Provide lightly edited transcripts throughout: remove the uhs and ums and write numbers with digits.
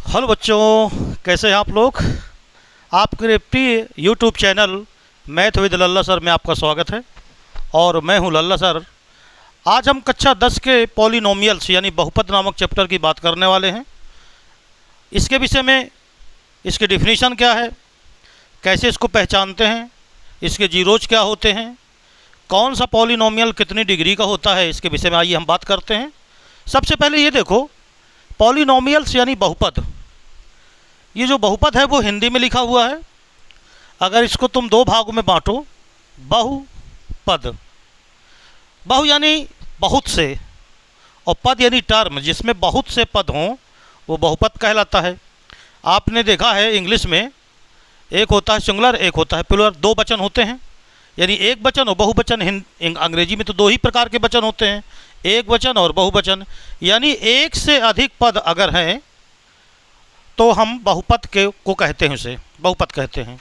Hello बच्चों, कैसे हैं आप लोग। आपके प्रिय YouTube channel math with Lalla sir में आपका स्वागत है और मैं हूं लल्ला सर। आज हम कक्षा 10 के पॉलिनोमियल्स यानी बहुपद नामक चैप्टर की बात करने वाले हैं। इसके विषय में इसकी डिफिनीशन क्या है, कैसे इसको पहचानते हैं, इसके जीरोज क्या होते हैं, कौन सा पॉलिनोमियल कितनी डिग्री का होता है, इसके विषय में आइए हम बात करते हैं। सबसे पहले ये देखो, पॉलिनोमियल्स यानी बहुपद। ये जो बहुपद है वो हिंदी में लिखा हुआ है। अगर इसको तुम दो भागों में बांटो, बहुपद, बहु यानी बहुत से और पद यानी टर्म, जिसमें बहुत से पद हों वो बहुपद कहलाता है। आपने देखा है इंग्लिश में एक होता है सिंगुलर, एक होता है प्लुरल, दो वचन होते हैं यानी एक वचन और बहुवचन। अंग्रेजी में तो दो ही प्रकार के वचन होते हैं, एक वचन और बहुवचन। यानी एक से अधिक पद अगर हैं तो हम बहुपद को कहते हैं, उसे बहुपद कहते हैं।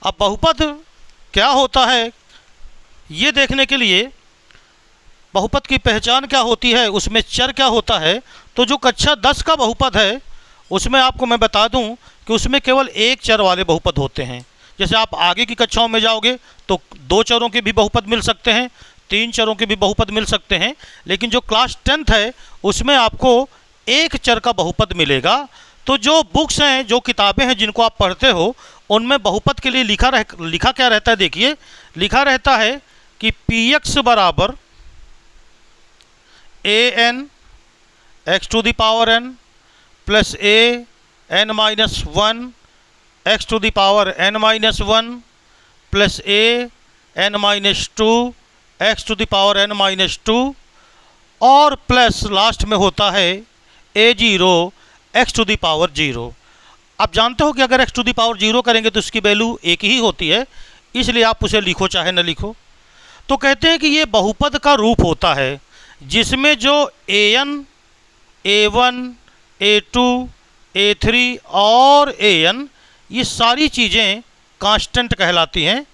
अब बहुपद क्या होता है ये देखने के लिए बहुपद की पहचान क्या होती है, उसमें चर क्या होता है, तो जो कक्षा 10 का बहुपद है उसमें आपको मैं बता दूं कि उसमें केवल एक चर वाले बहुपद होते हैं। जैसे आप आगे की कक्षाओं में जाओगे तो दो चरों के भी बहुपद मिल सकते हैं, तीन चरों के भी बहुपद मिल सकते हैं, लेकिन जो क्लास 10th है उसमें आपको एक चर का बहुपद मिलेगा। तो जो बुक्स हैं, जो किताबें हैं जिनको आप पढ़ते हो, उनमें बहुपद के लिए लिखा क्या रहता है, देखिए लिखा रहता है कि पी एक्स बराबर A N X to the power N plus A N minus one X to the power N minus one plus A N minus two X to the power N minus two, और plus last में होता है A zero X to the power zero. आप जानते हो कि अगर X to the power zero करेंगे तो इसकी वैल्यू एक ही होती है, इसलिए आप उसे लिखो चाहे न लिखो। तो कहते हैं कि ये बहुपद का रूप होता है जिसमें जो A N, A one, A two, A three और ए एन, ये सारी चीज़ें कांस्टेंट कहलाती हैं।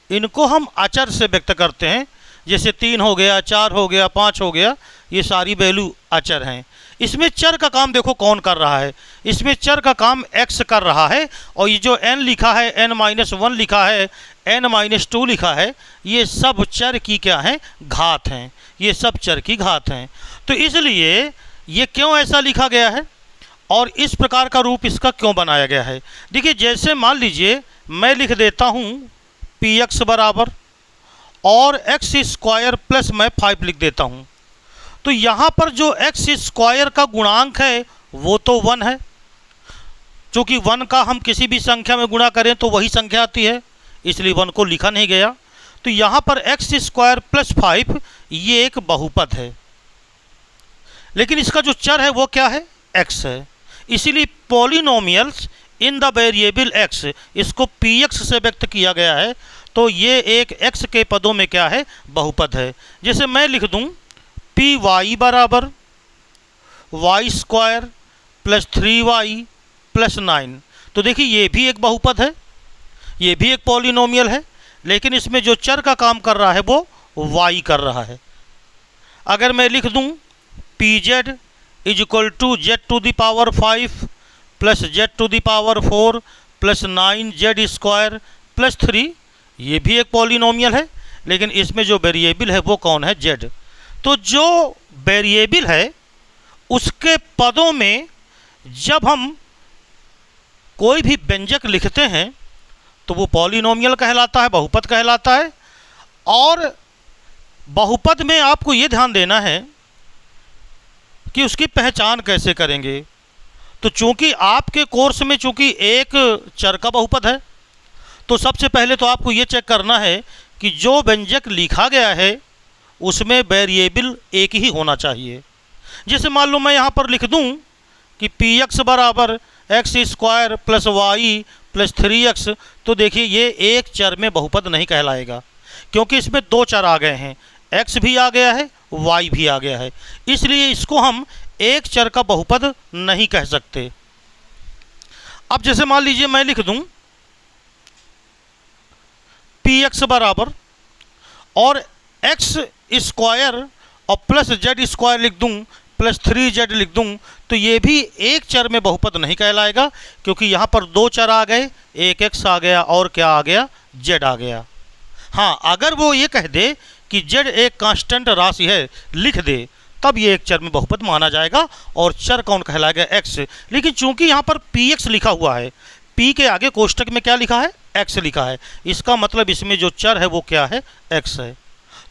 इनको हम अचर से व्यक्त करते हैं, जैसे 3 हो गया, 4 हो गया, 5 हो गया, ये सारी वैल्यू अचर हैं। इसमें चर का काम देखो कौन कर रहा है, इसमें चर का काम x कर रहा है, और ये जो n लिखा है, n माइनस वन लिखा है, n माइनस टू लिखा है, ये सब चर की क्या हैं, घात हैं। ये सब चर की घात हैं। तो इसलिए ये क्यों ऐसा लिखा गया है और इस प्रकार का रूप इसका क्यों बनाया गया है। देखिए, जैसे मान लीजिए मैं लिख देता हूँ पी एक्स बराबर और एक्स स्क्वायर प्लस मैं 5 लिख देता हूँ, तो यहाँ पर जो एक्स स्क्वायर का गुणांक है वो तो 1 है। चूँकि 1 का हम किसी भी संख्या में गुणा करें तो वही संख्या आती है, इसलिए 1 को लिखा नहीं गया। तो यहाँ पर एक्स स्क्वायर प्लस 5 ये एक बहुपद है, लेकिन इसका जो चर है वो क्या है, x है। इसीलिए polynomials in the variable x, इसको px से व्यक्त किया गया है। तो ये एक x के पदों में क्या है, बहुपद है। जैसे मैं लिख दूं पी वाई बराबर y square plus 3y plus 9, तो देखिए ये भी एक बहुपद है, ये भी एक पॉलिनोमियल है, लेकिन इसमें जो चर का काम कर रहा है वो y कर रहा है। अगर मैं लिख दूं P Z is equal to Z to the power 5 plus Z to the power 4 plus 9 Z square plus 3, ये भी एक पॉलिनोमियल है, लेकिन इसमें जो वेरिएबल है वो कौन है, जेड। तो जो वेरिएबल है उसके पदों में जब हम कोई भी व्यंजक लिखते हैं तो वो पॉलिनोमियल कहलाता है, बहुपद कहलाता है। और बहुपद में आपको ये ध्यान देना है कि उसकी पहचान कैसे करेंगे। तो चूंकि आपके कोर्स में चूंकि एक चर का बहुपद है, तो सबसे पहले तो आपको ये चेक करना है कि जो व्यंजक लिखा गया है उसमें वेरिएबल एक ही होना चाहिए। जैसे मान लो मैं यहाँ पर लिख दूँ कि पी एक्स बराबर x square plus y plus 3x, तो देखिए ये एक चर में बहुपद नहीं कहलाएगा, क्योंकि इसमें दो चर आ गए हैं, x भी आ गया है, y भी आ गया है, इसलिए इसको हम एक चर का बहुपद नहीं कह सकते। अब जैसे मान लीजिए मैं लिख दूं पी एक्स बराबर और एक्स स्क्वायर और प्लस जेड स्क्वायर लिख दूं प्लस 3z लिख दूं तो ये भी एक चर में बहुपद नहीं कहलाएगा, क्योंकि यहाँ पर दो चर आ गए, एक x आ गया और क्या आ गया, z आ गया। हाँ, अगर वो ये कह दे कि z एक कांस्टेंट राशि है, लिख दे, तब ये एक चर में बहुपद माना जाएगा और चर कौन कहलाएगा, x। लेकिन चूंकि यहाँ पर px लिखा हुआ है, p के आगे कोष्टक में क्या लिखा है, x लिखा है, इसका मतलब इसमें जो चर है वो क्या है, x है।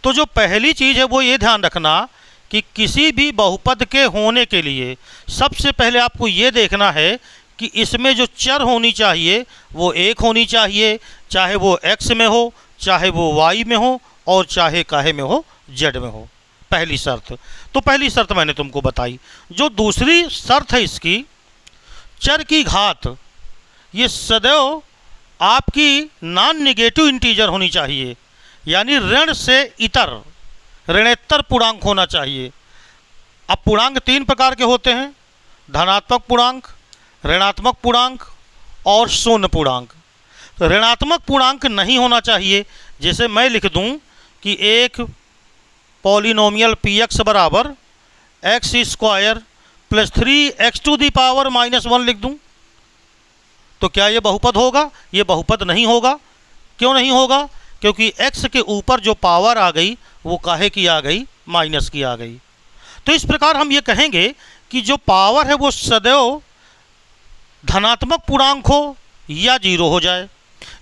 तो जो पहली चीज़ है वो ये ध्यान रखना कि किसी भी बहुपद के होने के लिए सबसे पहले आपको ये देखना है कि इसमें जो चर होनी चाहिए वो एक होनी चाहिए, चाहे वो x में हो, चाहे वो y में हो और चाहे काहे में हो, z में हो। पहली शर्त। तो पहली शर्त मैंने तुमको बताई। जो दूसरी शर्त है इसकी, चर की घात ये सदैव आपकी नॉन निगेटिव इंटीजर होनी चाहिए, यानी ऋण से इतर, ऋणेतर पूर्णांक होना चाहिए। अब पूर्णांक तीन प्रकार के होते हैं, धनात्मक पूर्णांक, ऋणात्मक पूर्णांक और शून्य पूर्णांक। तो ऋणात्मक पूर्णांक नहीं होना चाहिए। जैसे मैं लिख दूं कि एक पॉलिनोमियल px बराबर एक्स स्क्वायर प्लस 3x⁻⁻1 लिख दूं, तो क्या ये बहुपद होगा? ये बहुपद नहीं होगा। क्यों नहीं होगा? क्योंकि x के ऊपर जो पावर आ गई वो काहे की आ गई, माइनस की आ गई। तो इस प्रकार हम ये कहेंगे कि जो पावर है वो सदैव धनात्मक पूर्णांक हो या जीरो हो जाए।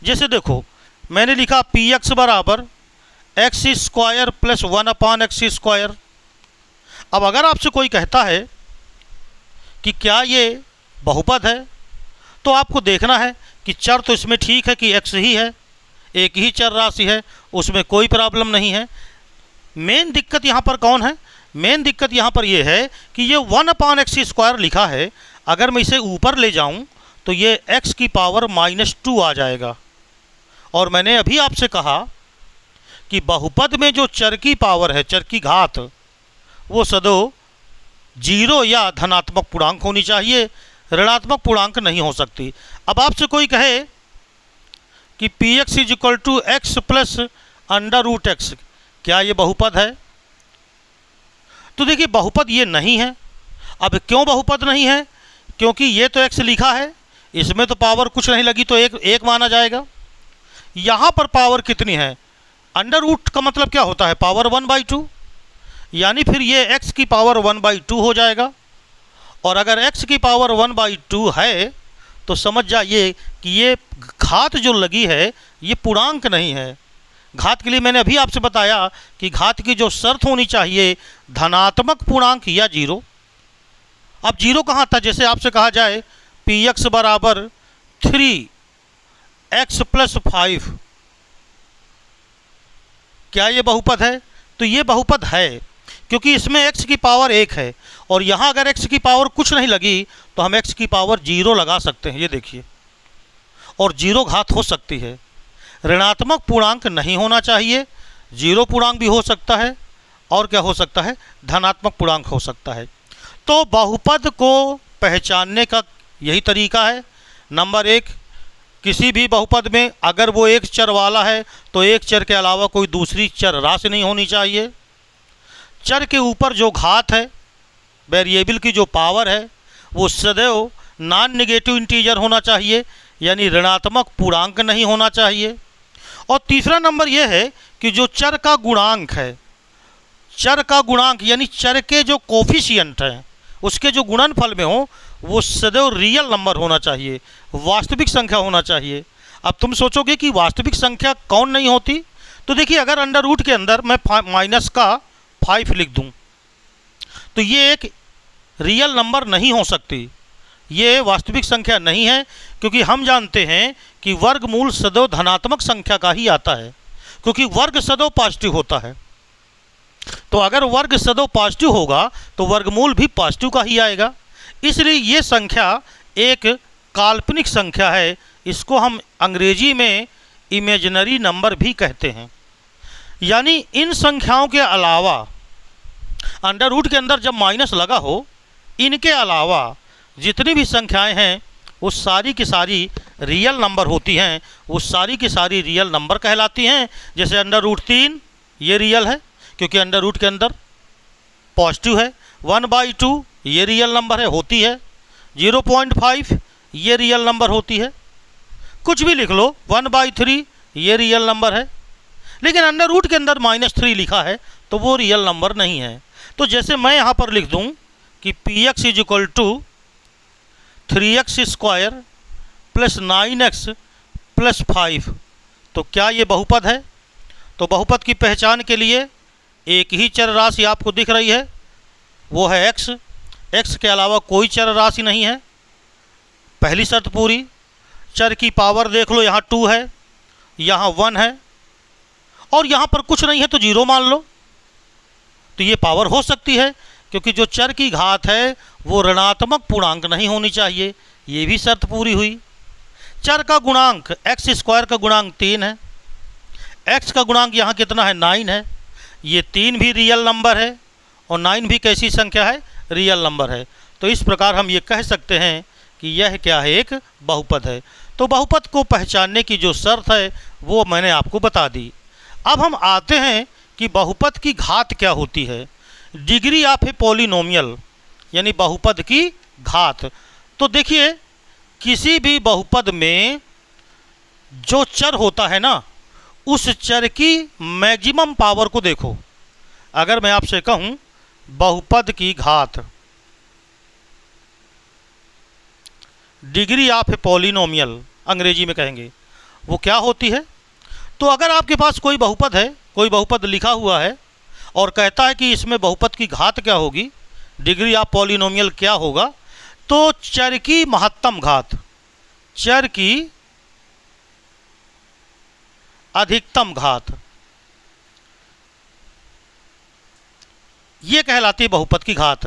जैसे देखो, मैंने लिखा px बराबर एक्स स्क्वायर प्लस 1/x²। अब अगर आपसे कोई कहता है कि क्या ये बहुपद है, तो आपको देखना है कि चर तो इसमें ठीक है कि x ही है, एक ही चर राशि है, उसमें कोई प्रॉब्लम नहीं है। मेन दिक्कत यहाँ पर कौन है? मेन दिक्कत यहाँ पर ये है कि ये 1/x² लिखा है, अगर मैं इसे ऊपर ले जाऊँ तो ये x की पावर -2 आ जाएगा। और मैंने अभी आपसे कहा कि बहुपद में जो चर की पावर है, चर की घात, वो सदैव जीरो या धनात्मक पूर्णांक होनी चाहिए, ऋणात्मक पूर्णांक नहीं हो सकती। अब आपसे कोई कहे कि px = x प्लस √x, क्या ये बहुपद है? तो देखिए, बहुपद ये नहीं है। अब क्यों बहुपद नहीं है? क्योंकि ये तो x लिखा है, इसमें तो पावर कुछ नहीं लगी, तो एक माना जाएगा। यहाँ पर पावर कितनी है? √ का मतलब क्या होता है? पावर 1/2, यानी फिर ये x की पावर 1/2 हो जाएगा। और अगर x की पावर 1/2 है तो समझ जाइए कि ये घात जो लगी है ये पूर्णांक नहीं है। घात के लिए मैंने अभी आपसे बताया कि घात की जो शर्त होनी चाहिए, धनात्मक पूर्णांक या जीरो। अब जीरो कहाँ था? जैसे आपसे कहा जाए px बराबर 3x + 5, क्या ये बहुपद है? तो ये बहुपद है, क्योंकि इसमें x की पावर 1 है और यहाँ अगर x की पावर कुछ नहीं लगी तो हम x की पावर 0 लगा सकते हैं। ये देखिए, और जीरो घात हो सकती है। ऋणात्मक पूर्णांक नहीं होना चाहिए, जीरो पूर्णांक भी हो सकता है, और क्या हो सकता है? धनात्मक पूर्णांक हो सकता है। तो बहुपद को पहचानने का यही तरीका है। नंबर 1, किसी भी बहुपद में अगर वो एक चर वाला है तो एक चर के अलावा कोई दूसरी चर राशि नहीं होनी चाहिए। चर के ऊपर जो घात है, वेरिएबल की जो पावर है, वो सदैव नॉन नेगेटिव इंटीजर होना चाहिए, यानी ऋणात्मक पूर्णांक नहीं होना चाहिए। और तीसरा नंबर यह है कि जो चर का गुणांक है, चर का गुणांक यानी चर के जो कोफिशिएंट हैं, उसके जो गुणनफल में हो, वो सदैव रियल नंबर होना चाहिए, वास्तविक संख्या होना चाहिए। अब तुम सोचोगे कि वास्तविक संख्या कौन नहीं होती? तो देखिए, अगर √ के अंदर मैं -5 लिख दूं तो ये एक रियल नंबर नहीं हो सकती, ये वास्तविक संख्या नहीं है, क्योंकि हम जानते हैं कि वर्गमूल सदैव धनात्मक संख्या का ही आता है, क्योंकि वर्ग सदैव पॉजिटिव होता है। तो अगर वर्ग सदैव पॉजिटिव होगा तो वर्गमूल भी पॉजिटिव का ही आएगा। इसलिए ये संख्या एक काल्पनिक संख्या है, इसको हम अंग्रेजी में इमेजिनरी नंबर भी कहते हैं। यानी इन संख्याओं के अलावा, √ के अंदर जब माइनस लगा हो, इनके अलावा जितनी भी संख्याएं हैं वो सारी की सारी रियल नंबर होती हैं, वो सारी की सारी रियल नंबर कहलाती हैं। जैसे √3 ये रियल है, क्योंकि √ के अंदर पॉजिटिव है, 1/2 ये रियल नंबर है, होती है। 0.5 ये रियल नंबर होती है। कुछ भी लिख लो, 1/3 ये रियल नंबर है। लेकिन अंडर रूट के अंदर -3 लिखा है तो वो रियल नंबर नहीं है। तो जैसे मैं यहाँ पर लिख दूँ कि px = 3x² + 9x + 5, तो क्या ये बहुपद है? तो बहुपद की पहचान के लिए एक ही चर राशि आपको दिख रही है, वो है x। x के अलावा कोई चर राशि नहीं है, पहली शर्त पूरी। चर की पावर देख लो, यहाँ 2 है, यहाँ 1 है, और यहाँ पर कुछ नहीं है तो 0 मान लो। तो ये पावर हो सकती है, क्योंकि जो चर की घात है वो ऋणात्मक पूर्णांक नहीं होनी चाहिए, ये भी शर्त पूरी हुई। चर का गुणांक x² का गुणांक 3 है, x का गुणांक यहाँ कितना है? 9 है। ये 3 भी रियल नंबर है और 9 भी कैसी संख्या है? रियल नंबर है। तो इस प्रकार हम ये कह सकते हैं कि यह क्या है? एक बहुपद है। तो बहुपद को पहचानने की जो शर्त है वो मैंने आपको बता दी। अब हम आते हैं कि बहुपद की घात क्या होती है। डिग्री ऑफ ए पॉलिनोमियल यानी बहुपद की घात। तो देखिए, किसी भी बहुपद में जो चर होता है ना, उस चर की मैक्सिमम पावर को देखो। अगर मैं आपसे कहूं बहुपद की घात, डिग्री ऑफ ए पॉलिनोमियल अंग्रेजी में कहेंगे, वो क्या होती है? तो अगर आपके पास कोई बहुपद है, कोई बहुपद लिखा हुआ है और कहता है कि इसमें बहुपद की घात क्या होगी, डिग्री ऑफ पॉलिनोमियल क्या होगा, तो चर की महत्तम घात, चर की अधिकतम घात, ये कहलाती है बहुपद की घात।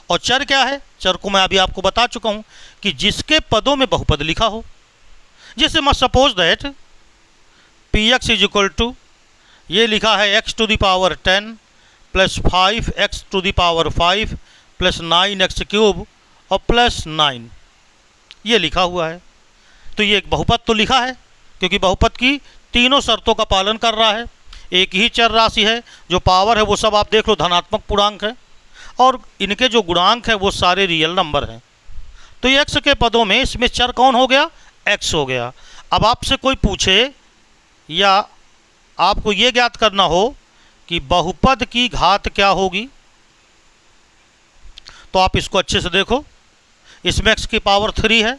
और चर क्या है? चर को मैं अभी आपको बता चुका हूं कि जिसके पदों में बहुपद लिखा हो। जैसे मैं सपोज दैट px = ये लिखा है x⁻10 + 5x⁵ + 9x³ और +9, ये लिखा हुआ है। तो ये एक बहुपद तो लिखा है, क्योंकि बहुपद की तीनों शर्तों का पालन कर रहा है। एक ही चर राशि है, जो पावर है वो सब आप देख लो धनात्मक पूर्णांक है, और इनके जो गुणांक है वो सारे रियल नंबर हैं। तो ये x के पदों में इसमें चर कौन हो गया? x हो गया। अब आपसे कोई पूछे या आपको ये ज्ञात करना हो कि बहुपद की घात क्या होगी, तो आप इसको अच्छे से देखो। इसमें x की पावर 3 है,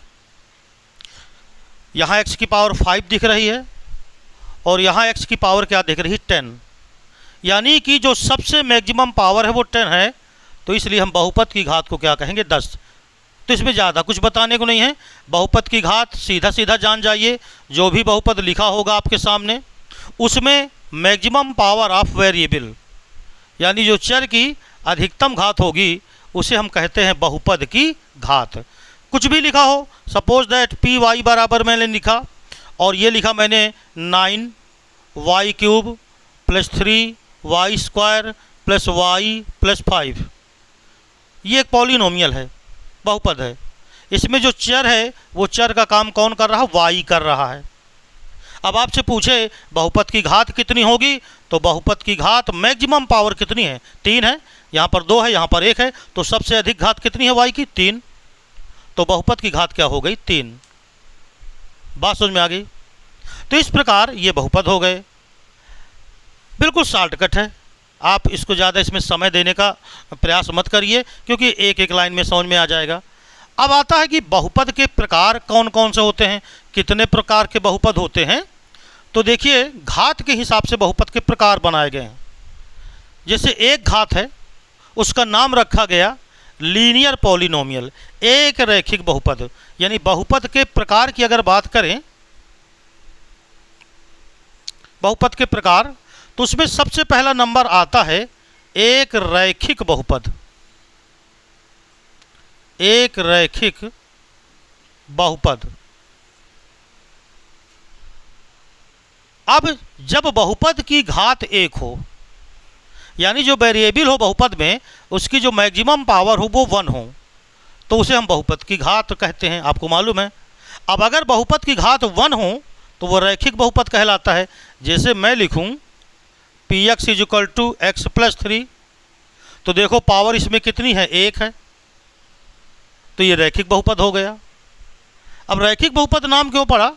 यहाँ x की पावर 5 दिख रही है, और यहाँ x की पावर क्या दिख रही है? 10। यानी कि जो सबसे मैक्सिमम पावर है वो 10 है। तो इसलिए हम बहुपद की घात को क्या कहेंगे? 10। तो इसमें ज़्यादा कुछ बताने को नहीं है। बहुपद की घात सीधा सीधा जान जाइए, जो भी बहुपद लिखा होगा आपके सामने उसमें मैक्सिमम पावर ऑफ वेरिएबल यानी जो चर की अधिकतम घात होगी उसे हम कहते हैं बहुपद की घात। कुछ भी लिखा हो, सपोज दैट py बराबर मैंने लिखा और ये लिखा मैंने 9y³ + 3y² + y + 5, ये एक पॉलिनोमियल है, बहुपद है। इसमें जो चर है वो चर का काम कौन कर रहा है? y कर रहा है। अब आपसे पूछे बहुपद की घात कितनी होगी, तो बहुपद की घात मैक्सिमम पावर कितनी है? 3 है। यहाँ पर 2 है, यहाँ पर 1 है, तो सबसे अधिक घात कितनी है y की? 3। तो बहुपद की घात क्या हो गई? 3। बात समझ में आ गई? तो इस प्रकार ये बहुपद हो गए। बिल्कुल शॉर्टकट है, आप इसको ज़्यादा इसमें समय देने का प्रयास मत करिए, क्योंकि एक एक लाइन में समझ में आ जाएगा। अब आता है कि बहुपद के प्रकार कौन कौन से होते हैं, कितने प्रकार के बहुपद होते हैं। तो देखिए, घात के हिसाब से बहुपद के प्रकार बनाए गए हैं। जैसे एक घात है, उसका नाम रखा गया लीनियर पॉलिनोमियल, एक रैखिक बहुपद। यानी बहुपद के प्रकार की अगर बात करें, बहुपद के प्रकार, तो उसमें सबसे पहला नंबर आता है एक रैखिक बहुपद। एक रैखिक बहुपद। अब जब बहुपद की घात 1 हो, यानी जो वेरिएबल हो बहुपद में उसकी जो मैक्सिमम पावर हो वो 1 हो, तो उसे हम बहुपद की घात कहते हैं, आपको मालूम है। अब अगर बहुपद की घात 1 हो तो वो रैखिक बहुपद कहलाता है। जैसे मैं लिखूं px = x + 3, तो देखो पावर इसमें कितनी है, 1 है, तो ये रैखिक बहुपद हो गया। अब रैखिक बहुपद नाम क्यों पड़ा?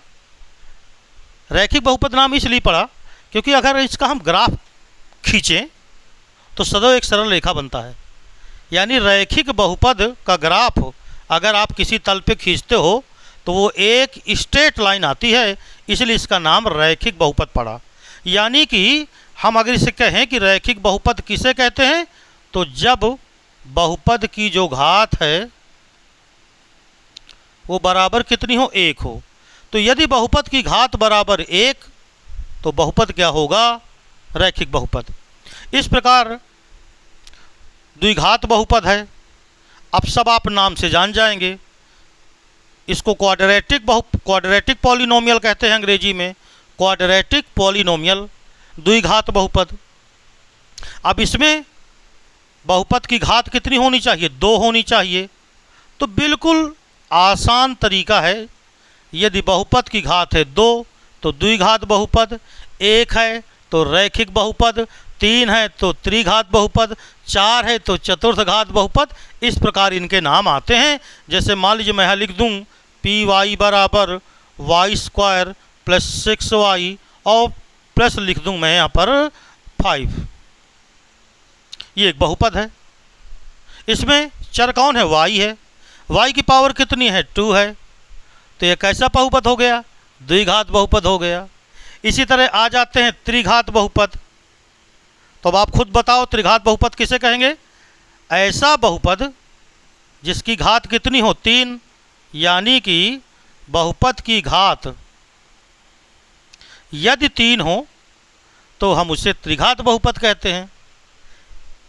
रैखिक बहुपद नाम इसलिए पड़ा क्योंकि अगर इसका हम ग्राफ खींचें तो सदैव एक सरल रेखा बनता है। यानी रैखिक बहुपद का ग्राफ अगर आप किसी तल पे खींचते हो तो वो एक स्ट्रेट लाइन आती है, इसलिए इसका नाम रैखिक बहुपद पड़ा। यानी कि हम अगर इसे कहें कि रैखिक बहुपद किसे कहते हैं, तो जब बहुपद की जो घात है वो बराबर कितनी हो, 1 हो। तो यदि बहुपद की घात बराबर 1 तो बहुपद क्या होगा, रैखिक बहुपद। इस प्रकार द्विघात बहुपद है। अब सब आप नाम से जान जाएंगे। इसको क्वाड्रेटिक पॉलिनोमियल कहते हैं अंग्रेजी में, क्वाड्रेटिक पॉलिनोमियल, द्विघात बहुपद। अब इसमें बहुपद की घात कितनी होनी चाहिए, 2 होनी चाहिए। तो बिल्कुल आसान तरीका है, यदि बहुपद की घात है 2 तो द्विघात बहुपद, 1 है तो रैखिक बहुपद, 3 है तो त्रिघात बहुपद, 4 है तो चतुर्थ घात बहुपद। इस प्रकार इनके नाम आते हैं। जैसे मान लीजिए मैं यहाँ लिख दूँ पी वाई बराबर वाई स्क्वायर प्लस 6y और प्लस लिख दूँ मैं यहाँ पर 5। ये एक बहुपद है। इसमें चर कौन है, y है। y की पावर कितनी है, 2 है। तो ये कैसा बहुपद हो गया, द्विघात बहुपद हो गया। इसी तरह आ जाते हैं त्रिघात बहुपद। तो अब आप खुद बताओ त्रिघात बहुपद किसे कहेंगे? ऐसा बहुपद जिसकी घात कितनी हो, 3। यानी कि बहुपद की घात यदि 3 हो तो हम उसे त्रिघात बहुपद कहते हैं।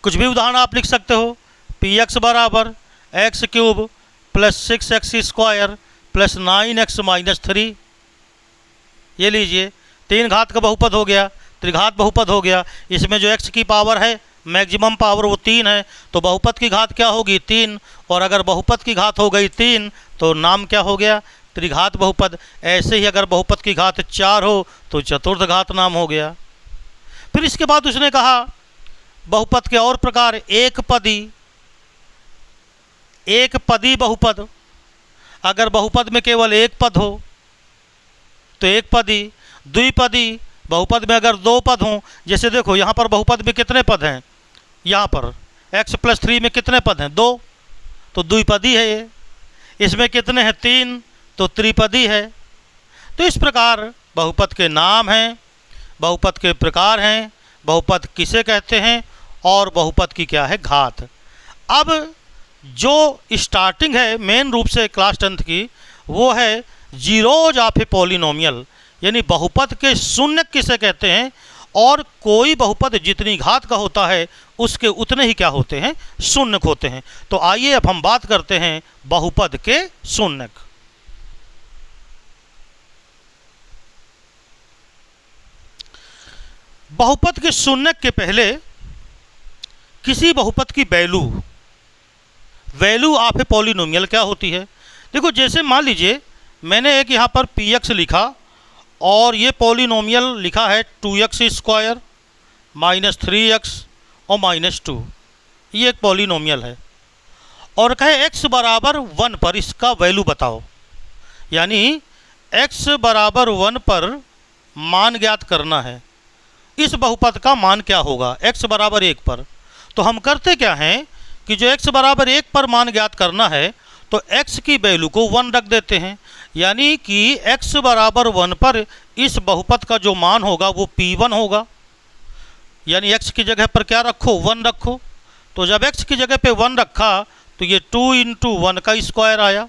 कुछ भी उदाहरण आप लिख सकते हो, पी एक्स बराबर x cube plus 6x square plus 9x minus 3। ये लीजिए 3 घात का बहुपद हो गया, त्रिघात बहुपद हो गया। इसमें जो x की पावर है मैक्सिमम पावर वो 3 है, तो बहुपद की घात क्या होगी, 3। और अगर बहुपद की घात हो गई 3 तो नाम क्या हो गया, त्रिघात बहुपद। ऐसे ही अगर बहुपद की घात 4 हो तो चतुर्थ घात नाम हो गया। फिर इसके बाद उसने कहा बहुपद के और प्रकार, एक पदी बहुपद। अगर बहुपद में केवल एक पद हो तो एक पदी। द्विपदी बहुपद में अगर 2 पद हों, जैसे देखो यहाँ पर बहुपद में कितने पद हैं, यहाँ पर x + 3 में कितने पद हैं, 2, तो द्विपदी है ये। इसमें कितने हैं, 3, तो त्रिपदी है। तो इस प्रकार बहुपद के नाम हैं, बहुपद के प्रकार हैं, बहुपद किसे कहते हैं और बहुपद की क्या है घात। अब जो स्टार्टिंग है मेन रूप से क्लास 10th की, वो है जीरोज ऑफ ए पॉलिनोमियल, यानी बहुपद के शून्य किसे कहते हैं। और कोई बहुपद जितनी घात का होता है उसके उतने ही क्या होते हैं, शून्य होते हैं। तो आइए अब हम बात करते हैं बहुपद के शून्य। बहुपद के शून्य के पहले किसी बहुपद की वैल्यू ऑफ ए पॉलिनोमियल क्या होती है। देखो जैसे मान लीजिए मैंने एक यहाँ पर पी एक्स लिखा और ये पॉलिनोमियल लिखा है 2x स्क्वायर माइनस 3x और माइनस 2। ये एक पॉलिनोमियल है और कहे x बराबर 1 पर इसका वैल्यू बताओ। यानी x बराबर 1 पर मान ज्ञात करना है, इस बहुपद का मान क्या होगा x बराबर 1 पर। तो हम करते क्या हैं कि जो x बराबर 1 पर मान ज्ञात करना है तो x की वैल्यू को 1 रख देते हैं। यानी कि x बराबर 1 पर इस बहुपद का जो मान होगा वो P1 होगा। यानी x की जगह पर क्या रखो, 1 रखो। तो जब x की जगह पे 1 रखा तो ये 2 × 1 का स्क्वायर आया,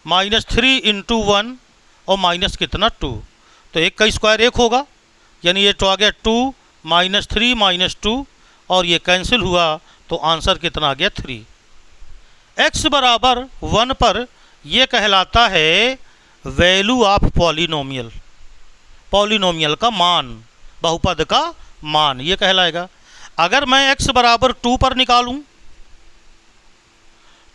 माइनस 3 × 1 और माइनस कितना 2, तो 1 का स्क्वायर 1 होगा। यानी ये तो आ गया 2 माइनस 3 माइनस 2 और ये कैंसिल हुआ तो आंसर कितना आ गया 3। x बराबर 1 पर यह कहलाता है वैल्यू ऑफ पॉलिनोमियल, पॉलिनोमियल का मान, बहुपद का मान ये कहलाएगा। अगर मैं x बराबर 2 पर निकालूं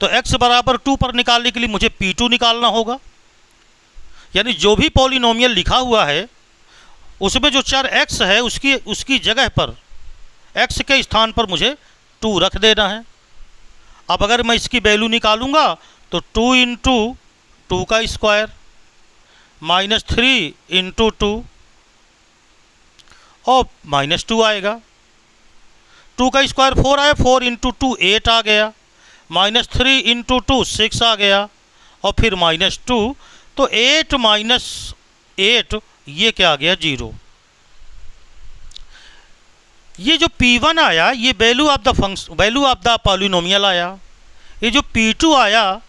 तो x बराबर 2 पर निकालने के लिए मुझे P2 निकालना होगा। यानी जो भी पॉलिनोमियल लिखा हुआ है उसमें जो चर x है उसकी जगह पर, x के स्थान पर मुझे 2 रख देना है। अब अगर मैं इसकी वैल्यू निकालूंगा तो 2 इंटू 2 का स्क्वायर माइनस 3 इंटू 2 और माइनस 2 आएगा। 2 का स्क्वायर 4 आया, 4 इंटू 2 8 आ गया, माइनस 3 इंटू 2 6 आ गया और फिर माइनस 2, तो 8 माइनस 8 ये क्या आ गया 0। ये जो P1 आया ये वैल्यू ऑफ द पॉलिनोमियल आया। ये जो P2 आया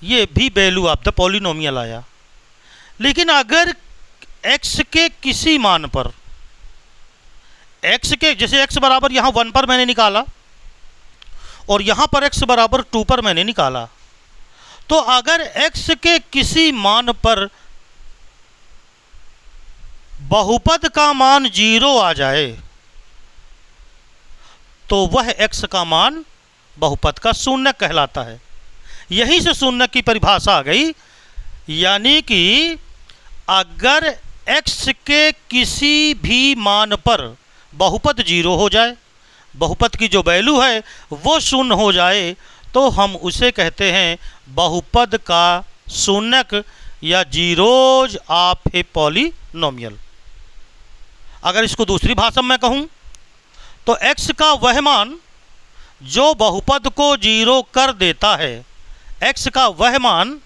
ये भी वैल्यू ऑफ द पॉलिनोमियल आया। लेकिन अगर x के किसी मान पर, x के जैसे x बराबर यहाँ 1 पर मैंने निकाला और यहाँ पर x बराबर 2 पर मैंने निकाला, तो अगर x के किसी मान पर बहुपद का मान 0 आ जाए तो वह x का मान बहुपद का शून्य कहलाता है। यहीं से शून्य की परिभाषा आ गई, यानी कि अगर x के किसी भी मान पर बहुपद 0 हो जाए, बहुपद की जो वैल्यू है वो शून्य हो जाए, तो हम उसे कहते हैं बहुपद का शून्यक या जीरोज ऑफ ए पॉलिनोमियल। अगर इसको दूसरी भाषा में कहूँ तो x का वह मान जो बहुपद को 0 कर देता है, x का वह मान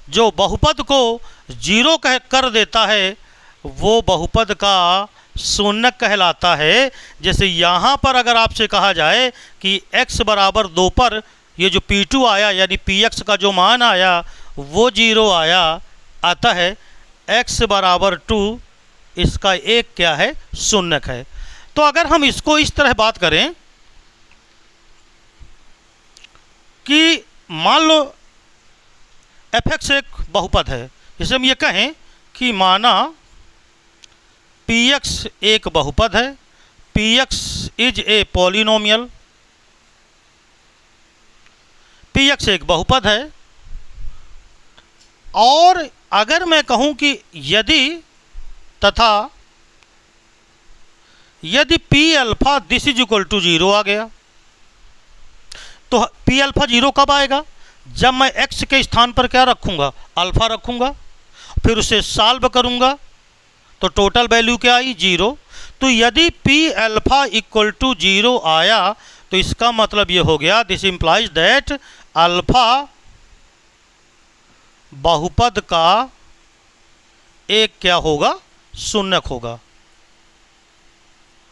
जो बहुपद को 0 कर देता है वो बहुपद का शून्य कहलाता है। जैसे यहाँ पर अगर आपसे कहा जाए कि x बराबर 2 पर ये जो P2 आया यानी Px का जो मान आया वो 0 आया, अतः x बराबर 2 इसका एक क्या है शून्यक है। तो अगर हम इसको इस तरह बात करें कि मान लो fx एक बहुपद है, जैसे हम ये कहें कि माना px एक बहुपद है, px is a polynomial, px एक बहुपद है। और अगर मैं कहूं कि यदि p alpha this is equal to 0 आ गया, तो p अल्फा 0 कब आएगा? जब मैं x के स्थान पर क्या रखूंगा? अल्फा रखूंगा, फिर उसे सॉल्व करूंगा तो टोटल वैल्यू क्या आई? 0। तो यदि p अल्फा इक्वल टू 0 आया तो इसका मतलब ये हो गया, दिस इंप्लाइज दैट अल्फा बहुपद का एक क्या होगा? शून्यक होगा।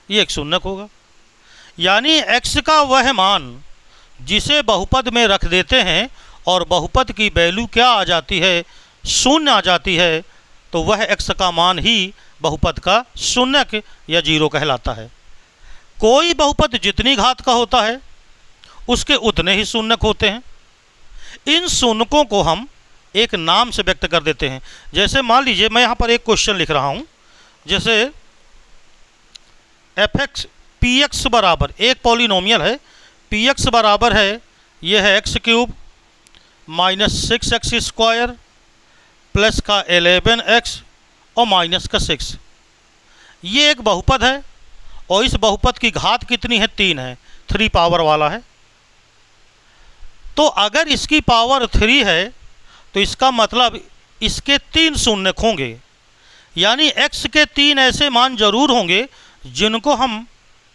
ये एक शून्यक होगा, यानी x का वह मान जिसे बहुपद में रख देते हैं और बहुपद की वैल्यू क्या आ जाती है? शून्य आ जाती है, तो वह x का मान ही बहुपद का शून्यक या 0 कहलाता है। कोई बहुपद जितनी घात का होता है उसके उतने ही शून्यक होते हैं। इन शून्यकों को हम एक नाम से व्यक्त कर देते हैं। जैसे मान लीजिए मैं यहाँ पर एक क्वेश्चन लिख रहा हूँ, जैसे fx px बराबर एक पॉलिनोमियल है, px बराबर है ये है x cube minus 6x square plus का 11x और माइनस का 6। ये एक बहुपद है और इस बहुपद की घात कितनी है? 3 है, 3 पावर वाला है। तो अगर इसकी पावर 3 है तो इसका मतलब इसके 3 शून्यक होंगे, यानी x के 3 ऐसे मान जरूर होंगे जिनको हम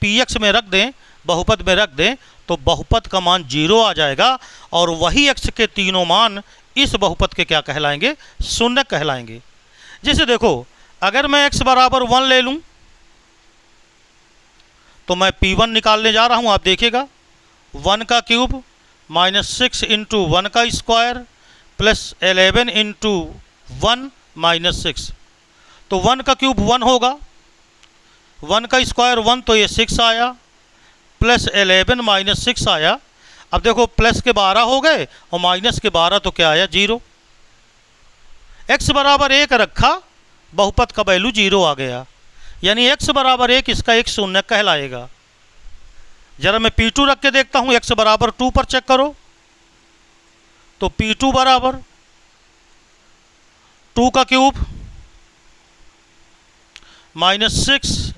px में रख दें, बहुपद में रख दें, तो बहुपद का मान 0 आ जाएगा और वही x के तीनों मान इस बहुपद के क्या कहलाएंगे? शून्यक कहलाएंगे। जैसे देखो, अगर मैं x बराबर 1 ले लूं तो मैं p1 निकालने जा रहा हूं। आप देखिएगा 1 का क्यूब माइनस 6 इंटू 1 का स्क्वायर प्लस 11 इंटू 1 माइनस 6, तो 1 का क्यूब 1 होगा, 1 का स्क्वायर 1 तो ये 6 आया, प्लस 11 माइनस 6 आया। अब देखो प्लस के 12 हो गए और माइनस के 12 तो क्या आया? 0। x बराबर 1 रखा, बहुपद का वैल्यू 0 आ गया, यानी x बराबर 1 इसका एक शून्यक कहलाएगा। जरा मैं P2 रख के देखता हूँ, x बराबर 2 पर चेक करो, तो P2 बराबर 2 का क्यूब माइनस 6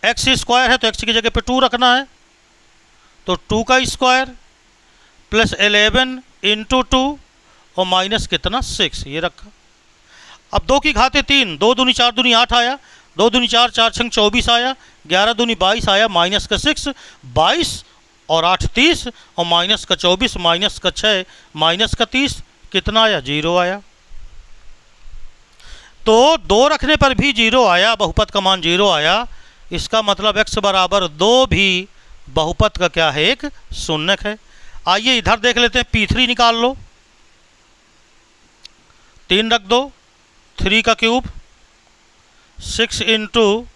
x स्क्वायर है तो x की जगह पे 2 रखना है, तो 2 का स्क्वायर प्लस 11 इंटू 2 और माइनस कितना 6 ये रखा। अब 2 की घाते 3, 2 दूनी 4 दूनी 8 आया, 2 दूनी 4, 4 छंग 24 आया, 11 दूनी 22 आया, माइनस का 6, 22 और 8 30 और माइनस का 24 माइनस का 6 माइनस का 30 कितना आया 0 आया। तो 2 रखने पर भी 0 आया, बहुपद का मान 0 आया। इसका मतलब x बराबर 2 भी बहुपद का क्या है एक शून्यक है। आइए इधर देख लेते हैं, P3 निकाल लो, 3 रख दो, 3 का क्यूब 6 इंटू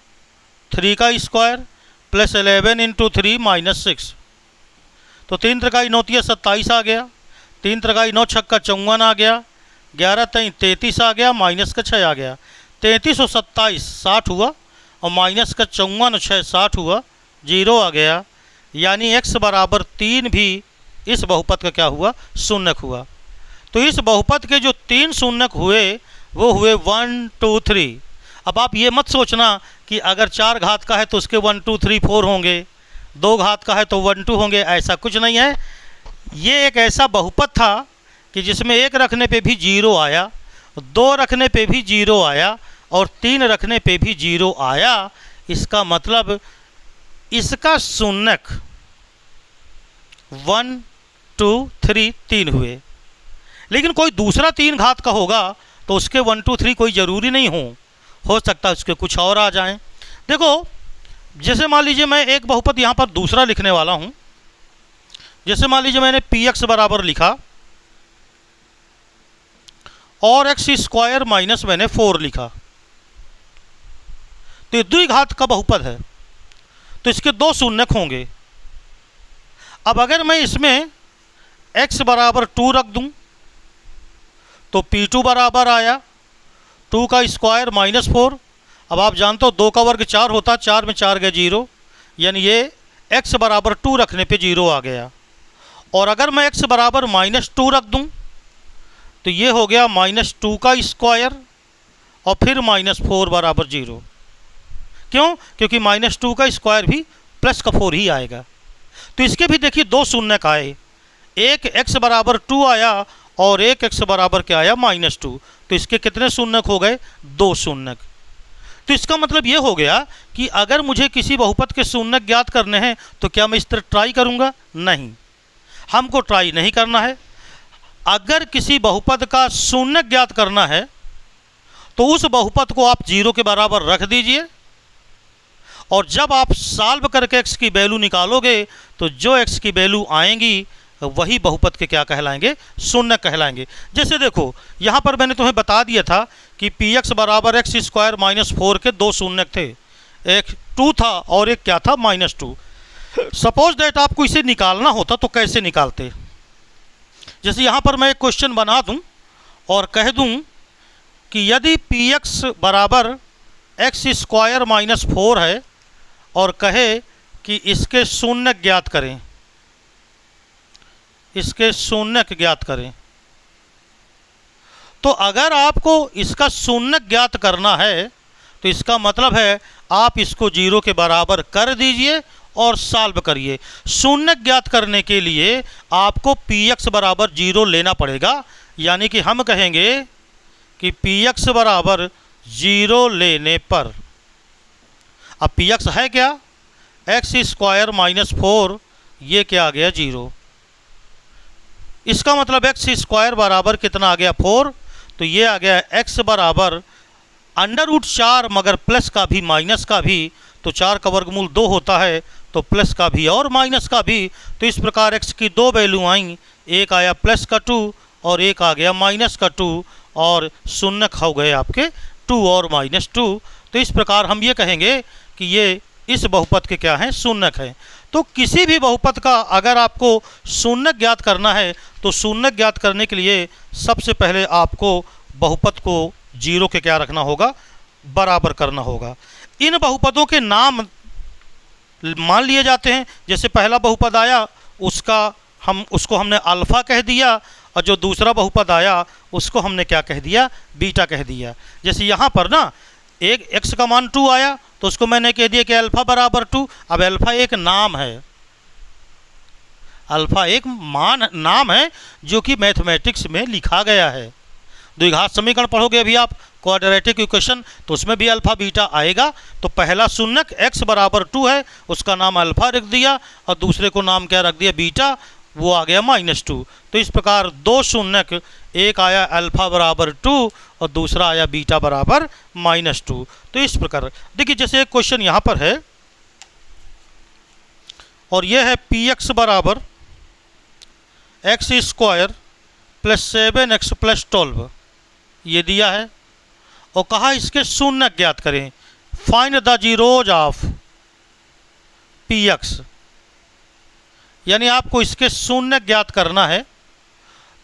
3 का स्क्वायर प्लस 11 इंटू 3 माइनस 6। तो 3 त्रिकाई 9 तिया 27 आ गया, 3 त्रिकाई 9 छक्का 54 आ गया, 11 तई 33 आ गया, माइनस का 6 आ गया। 33 और 27 60 हुआ और माइनस का 54 और 6 60 हुआ, 0 आ गया। यानी x बराबर 3 भी इस बहुपद का क्या हुआ शून्यक हुआ। तो इस बहुपद के जो 3 शून्यक हुए वो हुए 1 2 3। अब आप ये मत सोचना कि अगर 4 घात का है तो उसके 1 2 3 4 होंगे, 2 घात का है तो 1 2 होंगे, ऐसा कुछ नहीं है। ये एक ऐसा बहुपद था कि जिसमें 1 रखने पे भी 0 आया, 2 रखने पे भी 0 आया और 3 रखने पे भी 0 आया। इसका मतलब इसका शून्यक 1 2 3 3 हुए। लेकिन कोई दूसरा 3 घात का होगा तो उसके 1 2 3 कोई ज़रूरी नहीं हो सकता है उसके कुछ और आ जाएं। देखो जैसे मान लीजिए मैं एक बहुपद यहाँ पर दूसरा लिखने वाला हूँ। जैसे मान लीजिए मैंने px बराबर लिखा और x स्क्वायर माइनस मैंने 4 लिखा, तो ये द्विघात का बहुपद है तो इसके 2 शून्यक होंगे। अब अगर मैं इसमें x बराबर 2 रख दूं तो P2 बराबर आया 2 का स्क्वायर माइनस 4। अब आप जानते हो 2 का वर्ग 4 होता, 4 में 4 गए 0, यानी ये x बराबर 2 रखने पे 0 आ गया। और अगर मैं x बराबर माइनस 2 रख दूं तो ये हो गया माइनस 2 का स्क्वायर और फिर माइनस 4 बराबर 0। क्यों? क्योंकि माइनस 2 का स्क्वायर भी प्लस का 4 ही आएगा। तो इसके भी देखिए 2 शून्यक आए, एक x बराबर 2 आया और एक x बराबर क्या आया माइनस 2। तो इसके कितने शून्यक हो गए 2 शून्यक। तो इसका मतलब ये हो गया कि अगर मुझे किसी बहुपद के शून्यक ज्ञात करने हैं तो क्या मैं इस तरह ट्राई करूँगा? नहीं, हमको ट्राई नहीं करना है। अगर किसी बहुपद का शून्यक ज्ञात करना है तो उस बहुपद को आप 0 के बराबर रख दीजिए और जब आप सॉल्व करके x की वैल्यू निकालोगे तो जो x की वैल्यू आएंगी वही बहुपद के क्या कहलाएंगे शून्यक कहलाएंगे। जैसे देखो यहाँ पर मैंने तुम्हें बता दिया था कि px बराबर एक्स स्क्वायर माइनस 4 के 2 शून्यक थे, एक 2 था और एक क्या था माइनस 2। सपोज दैट आपको इसे निकालना होता तो कैसे निकालते? जैसे यहाँ पर मैं एक क्वेश्चन बना दूँ और कह दूँ कि यदि px बराबर एक्स स्क्वायर माइनस 4 है और कहे कि इसके शून्यक ज्ञात करें, इसके शून्यक ज्ञात करें, तो अगर आपको इसका शून्यक ज्ञात करना है तो इसका मतलब है आप इसको 0 के बराबर कर दीजिए और सॉल्व करिए। शून्यक ज्ञात करने के लिए आपको px बराबर 0 लेना पड़ेगा, यानी कि हम कहेंगे कि px बराबर 0 लेने पर, अब px है क्या एक्स स्क्वायर माइनस 4, ये क्या आ गया 0। इसका मतलब एक्स स्क्वायर बराबर कितना आ गया 4, तो ये आ गया x बराबर √4 मगर प्लस का भी माइनस का भी, तो 4 का वर्गमूल 2 होता है तो प्लस का भी और माइनस का भी। तो इस प्रकार x की 2 वैल्यू आई, एक आया प्लस का 2 और एक आ गया माइनस का 2 और शून्यक हो गए आपके 2 और माइनस 2। तो इस प्रकार हम ये कहेंगे कि ये इस बहुपद के क्या हैं शून्यक हैं। तो किसी भी बहुपद का अगर आपको शून्यक ज्ञात करना है तो शून्यक ज्ञात करने के लिए सबसे पहले आपको बहुपद को 0 के क्या रखना होगा बराबर करना होगा। इन बहुपदों के नाम मान लिए जाते हैं। जैसे पहला बहुपद आया उसको हमने अल्फ़ा कह दिया और जो दूसरा बहुपद आया उसको हमने क्या कह दिया बीटा कह दिया। जैसे यहाँ पर ना एक x का मान 2 आया तो उसको मैंने कह दिया कि अल्फ़ा बराबर 2। अब अल्फ़ा एक नाम है, अल्फा एक नाम है जो कि मैथमेटिक्स में लिखा गया है। द्विघात समीकरण पढ़ोगे अभी आप, क्वाड्रेटिक इक्वेशन, तो उसमें भी अल्फा बीटा आएगा। तो पहला शून्यक x बराबर 2 है, उसका नाम अल्फा रख दिया, और दूसरे को नाम क्या रख दिया, बीटा, वो आ गया -2। तो इस प्रकार दो शून्यक, एक आया अल्फा बराबर 2 और दूसरा आया बीटा बराबर -2। तो इस प्रकार देखिए, जैसे एक क्वेश्चन यहाँ पर है और यह है px बराबर x² + 7x + 12, ये दिया है और कहा इसके शून्यक ज्ञात करें। Find the zeros of px, यानी आपको इसके शून्यक ज्ञात करना है।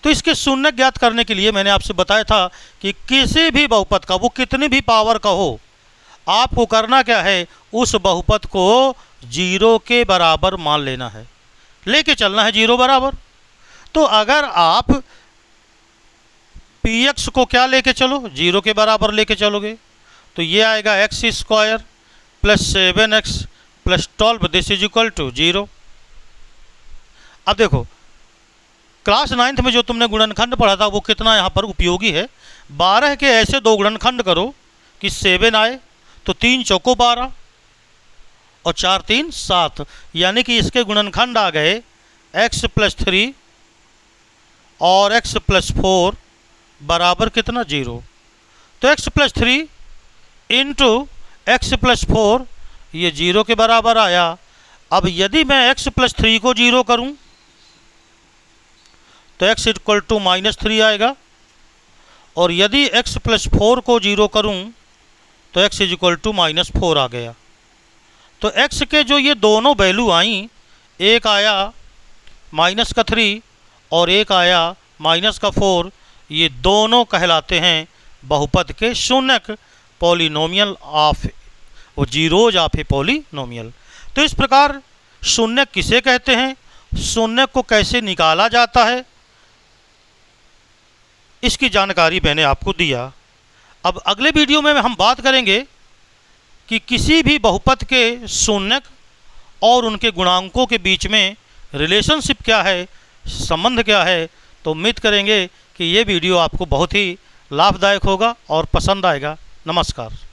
तो इसके शून्यक ज्ञात करने के लिए मैंने आपसे बताया था कि किसी भी बहुपद का, वो कितनी भी पावर का हो, आपको करना क्या है, उस बहुपद को 0 के बराबर मान लेना है, लेके चलना है 0 बराबर। तो अगर आप px को क्या लेके चलो, 0 के बराबर लेके चलोगे, तो ये आएगा x² + 7x + 12, this is equal to 0। अब देखो, क्लास 9th में जो तुमने गुणनखंड पढ़ा था वो कितना यहाँ पर उपयोगी है। 12 के ऐसे दो गुणनखंड करो कि 7 आए, तो 3 चौको 12 और 4 3 7, यानी कि इसके गुणनखंड आ गए x + 3 और x + 4 बराबर कितना, 0। तो x + 3 इंटू x + 4, ये 0 के बराबर आया। अब यदि मैं x + 3 को 0 करूं तो x = -3 आएगा, और यदि x + 4 को 0 करूं तो x = -4 आ गया। तो x के जो ये दोनों वैल्यू आई, एक आया -3 और एक आया -4, ये दोनों कहलाते हैं बहुपद के शून्यक, पॉलिनोमियल ऑफ, वो जीरोज ऑफ ए पॉलिनोमियल। तो इस प्रकार शून्यक किसे कहते हैं, शून्यक को कैसे निकाला जाता है, इसकी जानकारी मैंने आपको दिया। अब अगले वीडियो में हम बात करेंगे कि किसी भी बहुपद के शून्यक और उनके गुणांकों के बीच में रिलेशनशिप क्या है, संबंध क्या है। तो उम्मीद करेंगे कि ये वीडियो आपको बहुत ही लाभदायक होगा और पसंद आएगा। नमस्कार।